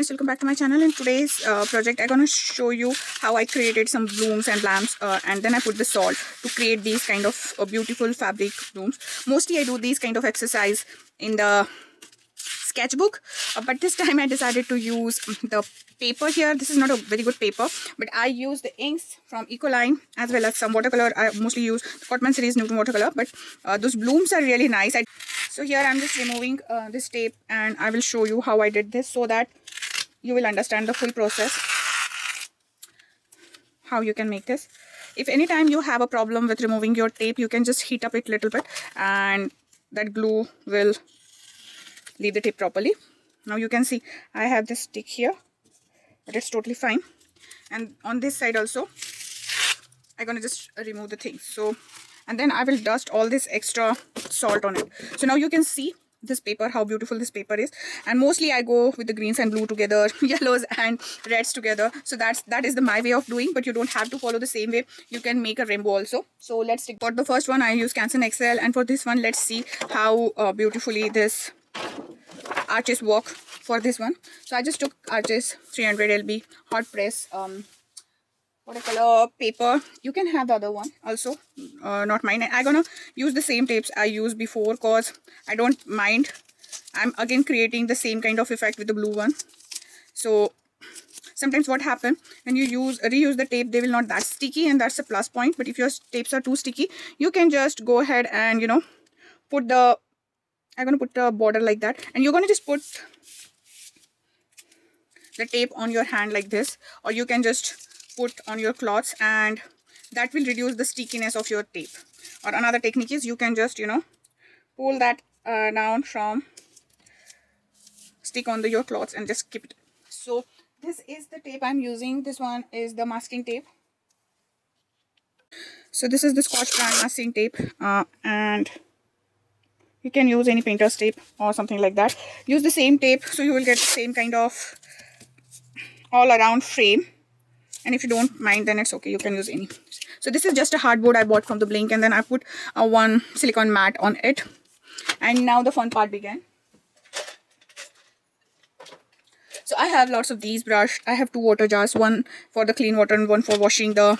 friends, welcome back to my channel. In today's project I'm gonna show you how I created some blooms and lamps, and then I put the salt to create these kind of beautiful fabric blooms. Mostly I do these kind of exercise in the sketchbook, but this time I decided to use the paper here. This is not a very good paper, but I use the inks from Ecoline as well as some watercolor. I mostly use the Cotman series Newton watercolor, but those blooms are really nice. So here I'm just removing this tape, and I will show you how I did this so that you will understand the full process, how you can make this. If anytime you have a problem with removing your tape, you can just heat up it a little bit and that glue will leave the tape properly. Now you can see I have this stick here, but it's totally fine. And on this side also I'm gonna just remove the things. So, and then I will dust all this extra salt on it. So now you can see this paper, how beautiful this paper is. And mostly I go with the greens and blue together, yellows and reds together. So that is my way of doing, but you don't have to follow the same way. You can make a rainbow also. So let's take, for the first one I use Canson XL, and for this one let's see how beautifully this arches work for this one. So I just took Arches 300 LB hot press watercolor paper. You can have the other one also, not mine. I'm gonna use the same tapes I used before because I don't mind. I'm again creating the same kind of effect with the blue one. So sometimes what happens when you reuse the tape, they will not that sticky, and that's a plus point. But if your tapes are too sticky, you can just go ahead and put the, I'm gonna put a border like that, and you're gonna just put the tape on your hand like this, or you can just put on your cloths, and that will reduce the stickiness of your tape. Or another technique is you can just pull that down from, stick on your cloths and just keep it. So this is the tape I'm using. This one is the masking tape. So this is the Scotch brand masking tape, and you can use any painter's tape or something like that. Use the same tape so you will get the same kind of all around frame. And if you don't mind, then it's okay, you can use any. So this is just a hardboard I bought from the Blink, and then I put one silicone mat on it. And now the fun part began. So I have lots of these brush. I have two water jars, one for the clean water and one for washing the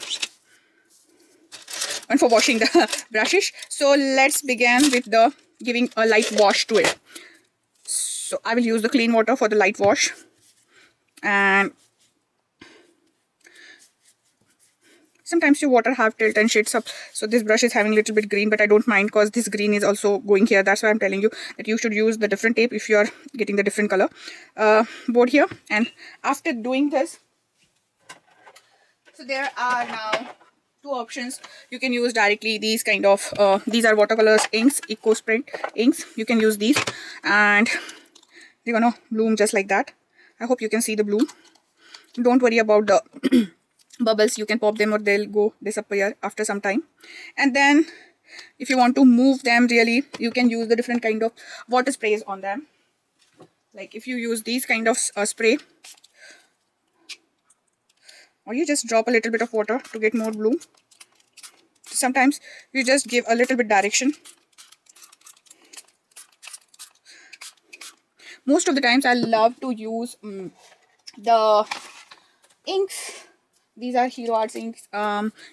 brushes. So let's begin with the giving a light wash to it. So I will use the clean water for the light wash, and sometimes your water have tilt and shades up. So this brush is having a little bit green, but I don't mind because this green is also going here. That's why I'm telling you that you should use the different tape if you are getting the different color board here. And after doing this, so there are now two options. You can use directly these kind of these are watercolors inks, Eco Sprint inks. You can use these, and they're gonna bloom just like that. I hope you can see the bloom. Don't worry about the bubbles. You can pop them or they'll go disappear after some time. And then if you want to move them really, you can use the different kind of water sprays on them. Like if you use these kind of spray, or you just drop a little bit of water to get more bloom. Sometimes you just give a little bit direction. Most of the times I love to use the inks. These are Hero Arts inks.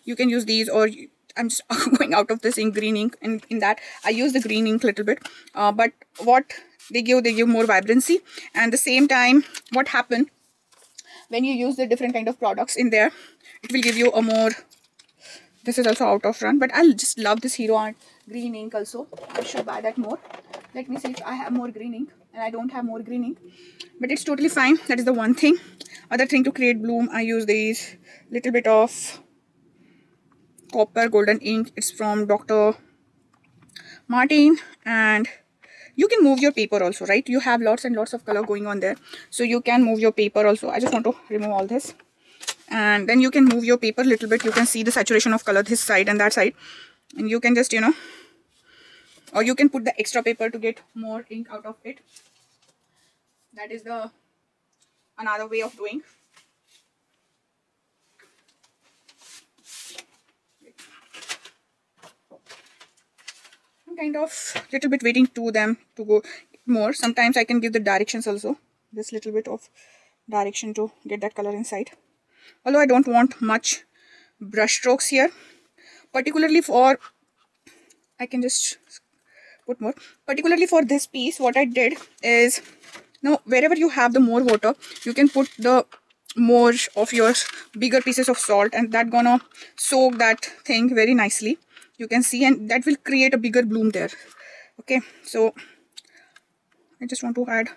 You can use these, or I'm just going out of this ink, green ink, and in that I use the green ink a little bit. But what they give more vibrancy. And the same time, what happens when you use the different kind of products in there, it will give you a more. This is also out of front, but I just love this Hero Art green ink also. I should buy that more. Let me see if I have more green ink, and I don't have more green ink, but it's totally fine. That is the one thing. Other thing, to create bloom, I use these little bit of copper golden ink. It's from Dr. Martin, and you can move your paper also, right? You have lots and lots of color going on there, so you can move your paper also. I just want to remove all this, and then you can move your paper a little bit. You can see the saturation of color this side and that side, and you can just or you can put the extra paper to get more ink out of it. That is the another way of doing. I'm kind of little bit waiting to them to go more. Sometimes I can give the directions also, this little bit of direction to get that color inside. Although I don't want much brush strokes here, particularly for, I can just put more. Particularly for this piece, what I did is, now wherever you have the more water, you can put the more of your bigger pieces of salt, and that gonna soak that thing very nicely. You can see, and that will create a bigger bloom there. Okay, so I just want to add,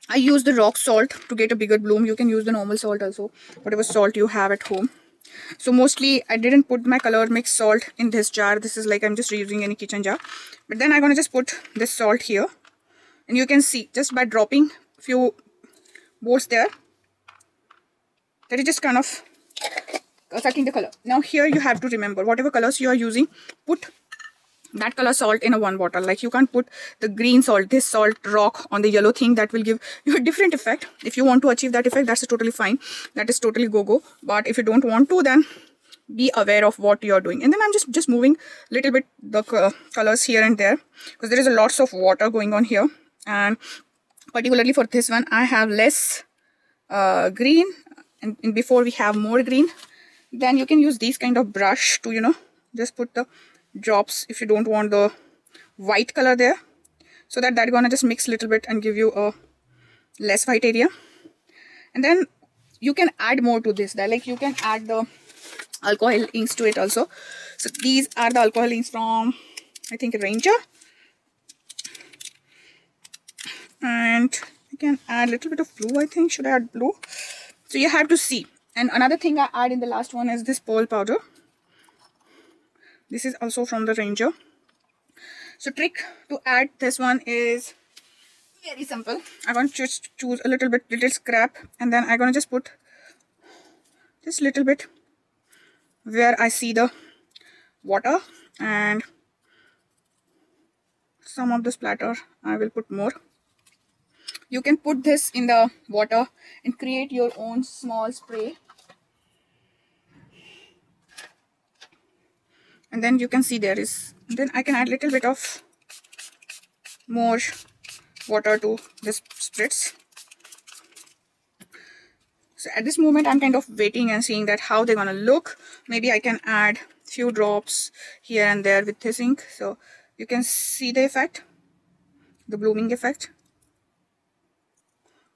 I use the rock salt to get a bigger bloom. You can use the normal salt also, whatever salt you have at home. So mostly I didn't put my color mix salt in this jar. This is like I'm just reusing any kitchen jar. But then I'm gonna just put this salt here, and you can see just by dropping a few bolts there, that is just kind of affecting the color. Now here you have to remember, whatever colors you are using, put that color salt in a one bottle. Like you can't put the green salt, this salt rock on the yellow thing. That will give you a different effect. If you want to achieve that effect, that's totally fine. That is totally go. But if you don't want to, then be aware of what you're doing. And then I'm just moving a little bit the colors here and there, because there is a lots of water going on here. And particularly for this one, I have less green, and before we have more green. Then you can use these kind of brush to, you know, just put the drops if you don't want the white color there, so that gonna just mix a little bit and give you a less white area. And then you can add more to this. That like you can add the alcohol inks to it also. So these are the alcohol inks from, I think, Ranger, and you can add a little bit of blue. I think, should I add blue? So you have to see. And another thing I add in the last one is this pearl powder. This is also from the Ranger. So trick to add this one is very simple. I'm going to just choose a little scrap, and then I'm going to just put just little bit where I see the water, and some of the splatter I will put more. You can put this in the water and create your own small spray. And then you can see there is, then I can add little bit of more water to this spritz. So at this moment I'm kind of waiting and seeing that how they're gonna look. Maybe I can add few drops here and there with this ink, so you can see the effect, the blooming effect.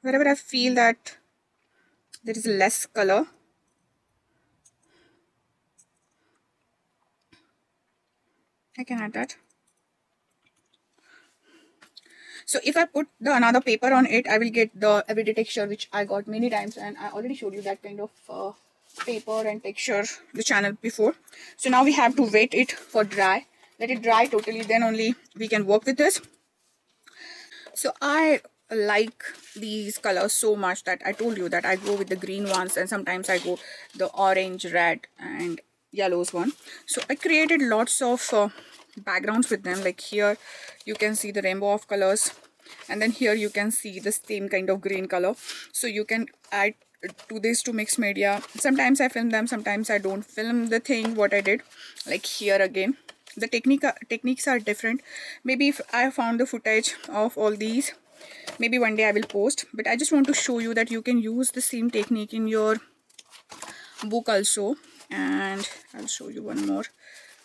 Wherever I feel that there is less color, I can add that. So if I put the another paper on it, I will get the everyday texture, which I got many times, and I already showed you that kind of paper and texture the channel before. So now we have to wait it for dry, let it dry totally, then only we can work with this. So I like these colors so much that I told you that I go with the green ones, and sometimes I go the orange, red and yellows one. So I created lots of backgrounds with them. Like here you can see the rainbow of colors, and then here you can see the same kind of green color. So you can add to this to mix media. Sometimes I film them, sometimes I don't film the thing what I did. Like here again, the techniques are different. Maybe if I found the footage of all these, maybe one day I will post, but I just want to show you that you can use the same technique in your book also. And I'll show you one more.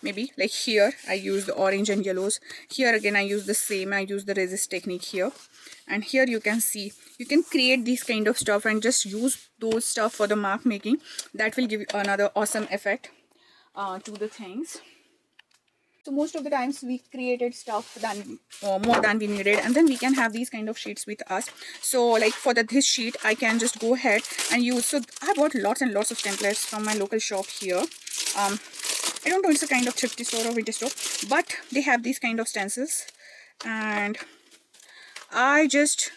Maybe like here I use the orange and yellows. Here again I use the same, I use the resist technique here. And here you can see, you can create these kind of stuff and just use those stuff for the mark making. That will give you another awesome effect to the things. So most of the times we created stuff than more than we needed, and then we can have these kind of sheets with us. So like for this sheet I can just go ahead and use, so I bought lots and lots of templates from my local shop here. I don't know, it's a kind of thrifty store or vintage store, but they have these kind of stencils, and I just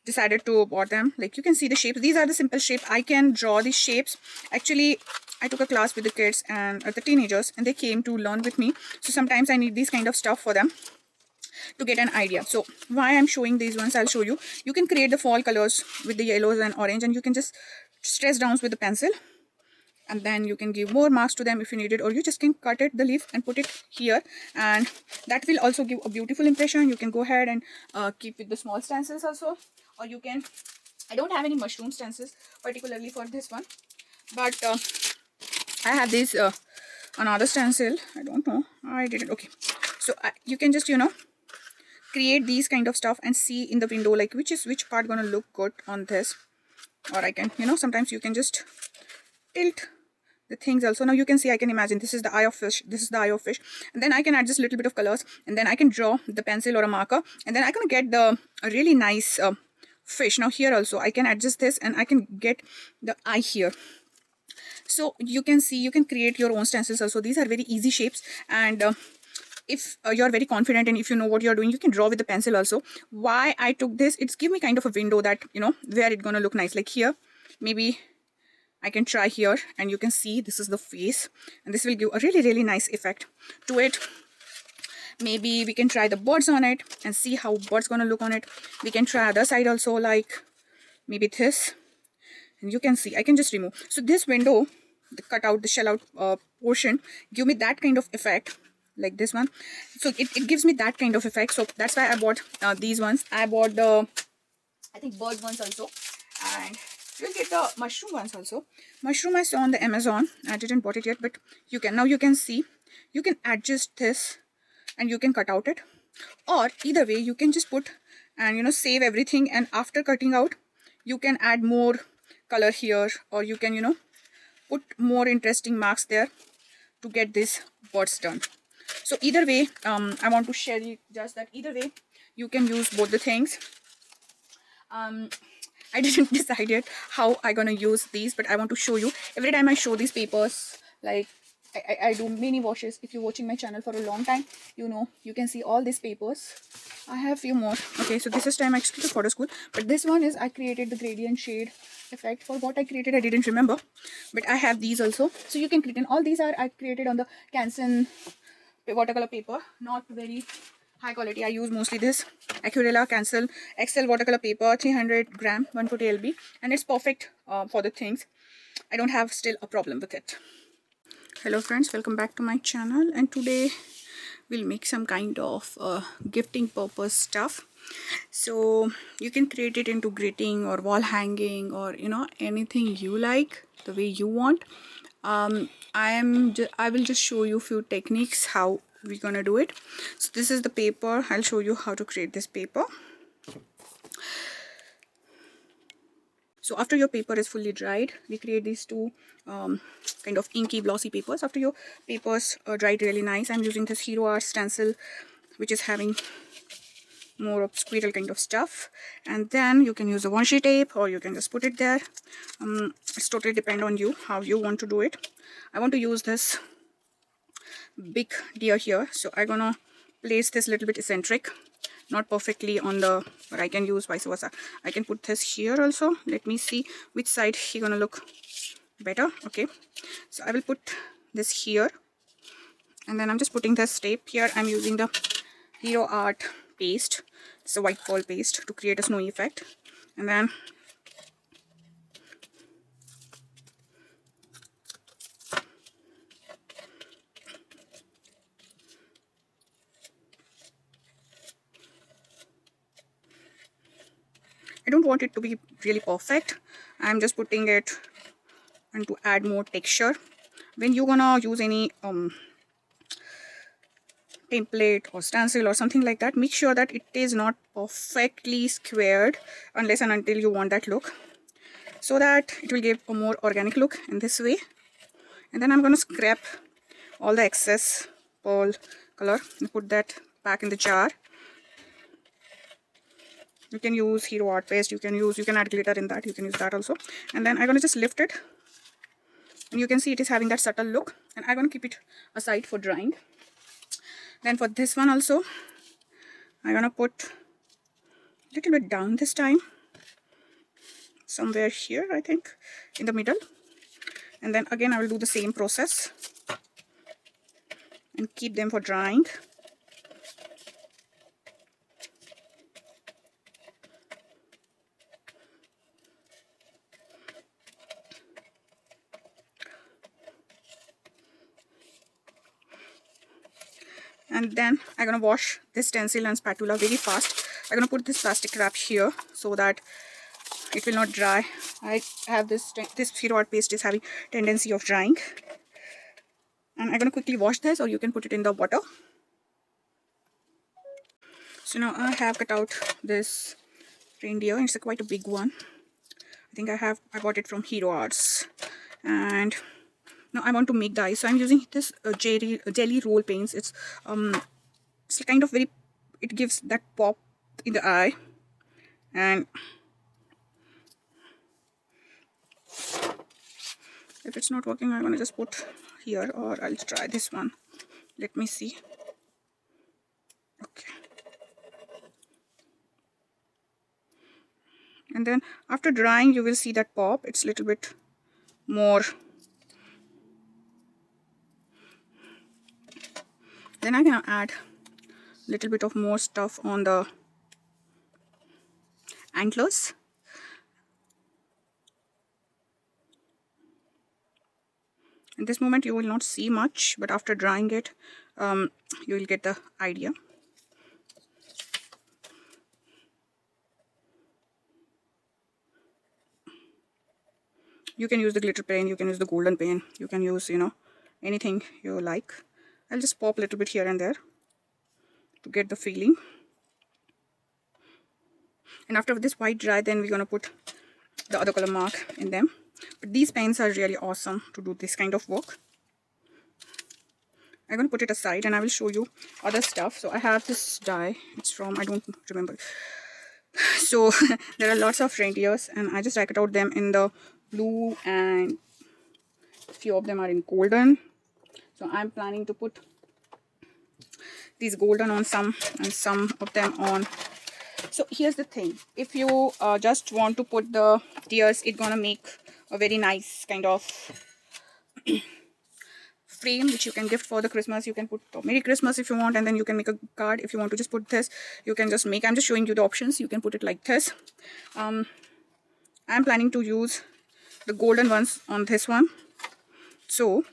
decided to bought them. Like you can see the shapes, these are the simple shape. I can draw these shapes. Actually I took a class with the kids and the teenagers, and they came to learn with me. So sometimes I need these kind of stuff for them to get an idea. So why I'm showing these ones, I'll show you. You can create the fall colors with the yellows and orange, and you can just stress down with the pencil, and then you can give more marks to them if you need it, or you just can cut it the leaf and put it here, and that will also give a beautiful impression. You can go ahead and keep with the small stencils also, or you can I don't have any mushroom stencils particularly for this one, but I have this another stencil. I don't know, I didn't. Okay, so you can just, you know, create these kind of stuff and see in the window like which part gonna look good on this. Or I can, you know, sometimes you can just tilt the things also. Now you can see, I can imagine this is the eye of fish, this is the eye of fish, and then I can add just a little bit of colors, and then I can draw the pencil or a marker, and then I can get a really nice fish. Now here also I can adjust this and I can get the eye here. So you can see, you can create your own stencils also. These are very easy shapes, and if you're very confident and if you know what you're doing, you can draw with the pencil also. Why I took this, it's give me kind of a window that, you know, where it's gonna look nice. Like here, maybe I can try here, and you can see this is the face, and this will give a really nice effect to it. Maybe we can try the birds on it and see how birds gonna look on it. We can try other side also, like maybe this, and you can see I can just remove. So this window, the cutout, the shell out portion, give me that kind of effect, like this one. So it gives me that kind of effect. So that's why I bought these ones. I bought the, I think, bird ones also, and you'll get the mushroom ones also. Mushroom I saw on the Amazon. I didn't bought it yet, but you can, now you can see, you can adjust this and you can cut out it, or either way you can just put and, you know, save everything, and after cutting out you can add more color here, or you can, you know, put more interesting marks there to get this birds done. So either way, I want to share you just that either way you can use both the things. I didn't decide yet how I gonna use these, but I want to show you. Every time I show these papers, like I do mini washes. If you're watching my channel for a long time, you know, you can see all these papers. I have few more. Okay, so this is time actually to photo school, but this one is I created the gradient shade effect. For what I created, I didn't remember, but I have these also. So you can create, and all these are I created on the Canson watercolor paper, not very high quality. I use mostly this Aquarella Cancel XL watercolor paper, 300 gram, 140 lb, and it's perfect for the things. I don't have still a problem with it. Hello friends, welcome back to my channel, and today we'll make some kind of gifting purpose stuff. So you can create it into grating or wall hanging, or, you know, anything you like, the way you want. I will just show you few techniques how we're gonna do it. So this is the paper. I'll show you how to create this paper. So after your paper is fully dried, we create these two kind of inky glossy papers. After your papers are dried really nice, I'm using this Hero Art stencil, which is having more of squirrel kind of stuff, and then you can use a washi tape or you can just put it there. It's totally depend on you how you want to do it. I want to use this big deer here, so I'm gonna place this little bit eccentric, not perfectly on the, but I can use vice versa. I can put this here also. Let me see which side he gonna look better. Okay, so I will put this here, and then I'm just putting this tape here. I'm using the Hero Art paste. It's a white ball paste to create a snowy effect, and then I don't want it to be really perfect. I'm just putting it and to add more texture. When you're gonna use any template or stencil or something like that, make sure that it is not perfectly squared unless and until you want that look, so that it will give a more organic look in this way. And then I'm going to scrap all the excess pearl color and put that back in the jar. You can use Hero Art paste, you can add glitter in that, you can use that also. And then I'm going to just lift it, and you can see it is having that subtle look, and I'm going to keep it aside for drying. Then for this one also, I'm going to put a little bit down this time, somewhere here, I think, in the middle. And then again I will do the same process and keep them for drying. And then I'm gonna wash this stencil and spatula very fast. I'm gonna put this plastic wrap here so that it will not dry. I have this Hero Art paste is having tendency of drying, and I'm gonna quickly wash this, or you can put it in the water. So now I have cut out this reindeer. It's quite a big one. I think I bought it from Hero Arts, and now I want to make the eyes. So I'm using this jelly roll paints. It's kind of very, it gives that pop in the eye. And if it's not working, I'm gonna just put here, or I'll try this one. Let me see. Okay. And then after drying, you will see that pop. It's a little bit more. Then I'm gonna add a little bit of more stuff on the antlers. At this moment you will not see much, but after drying it, you will get the idea. You can use the glitter pen, you can use the golden pen, you can use, anything you like. I'll just pop a little bit here and there to get the feeling. And after this white dry, then we're gonna put the other color mark in them. But these pens are really awesome to do this kind of work. I'm gonna put it aside and I will show you other stuff. So I have this die. It's from, I don't remember. So there are lots of reindeers, and I just cut out them in the blue, and a few of them are in golden. So I'm planning to put these golden on some, and some of them on. So here's the thing, if you just want to put the tears, it's gonna make a very nice kind of frame which you can gift for the Christmas. You can put Merry Christmas if you want, and then you can make a card. If you want to just put this, you can just make, I'm just showing you the options. You can put it like this. I'm planning to use the golden ones on this one. So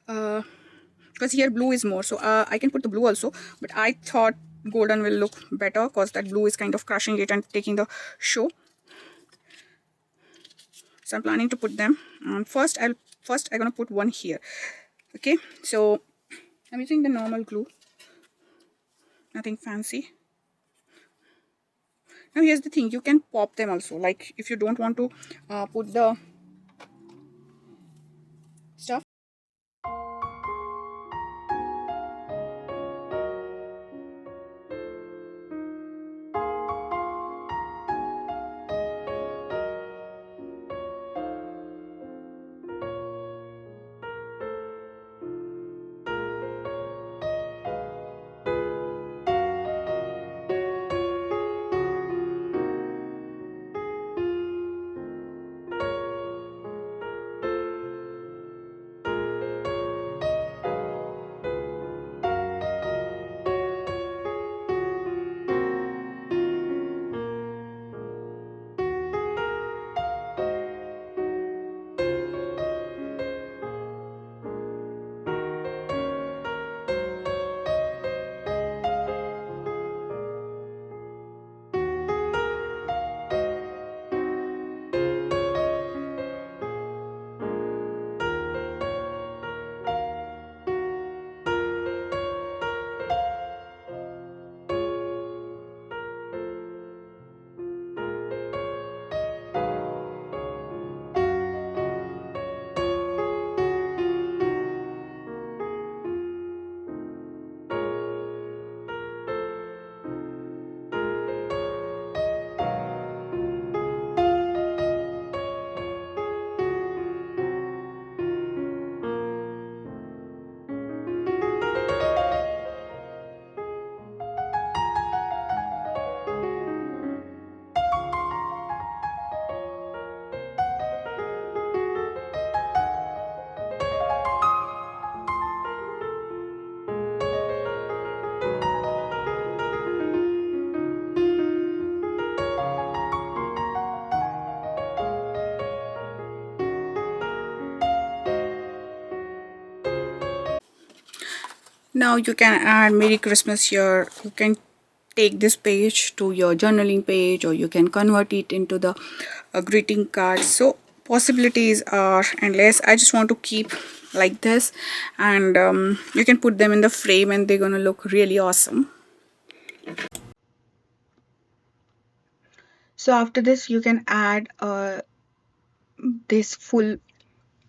because here blue is more, so I can put the blue also, but I thought golden will look better because that blue is kind of crushing it and taking the show. So I'm planning to put them. First I'm gonna put one here. Okay, so I'm using the normal glue, nothing fancy. Now here's the thing, you can pop them also, like if you don't want to put the stuff. Now you can add Merry Christmas here. You can take this page to your journaling page, or you can convert it into the greeting card. So possibilities are endless. I just want to keep like this, and you can put them in the frame and they're gonna look really awesome. So after this you can add this full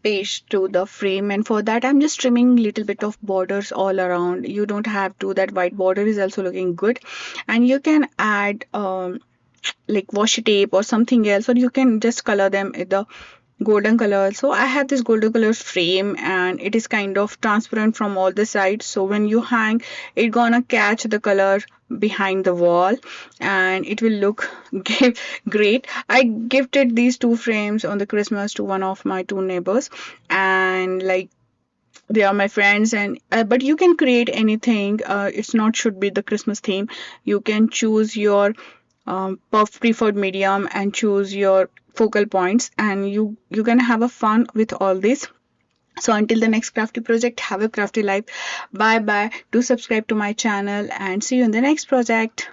page to the frame, and for that I'm just trimming little bit of borders all around. You don't have to, that white border is also looking good. And you can add like washi tape or something else, or you can just color them in the golden color. So I have this golden color frame and it is kind of transparent from all the sides, so when you hang it gonna catch the color behind the wall and it will look great. I gifted these two frames on the Christmas to one of my two neighbors, and like they are my friends. And but you can create anything, it's not should be the Christmas theme. You can choose your preferred medium and choose your focal points, and you can have a fun with all this. So until the next crafty project, have a crafty life. Bye bye. Do subscribe to my channel and see you in the next project.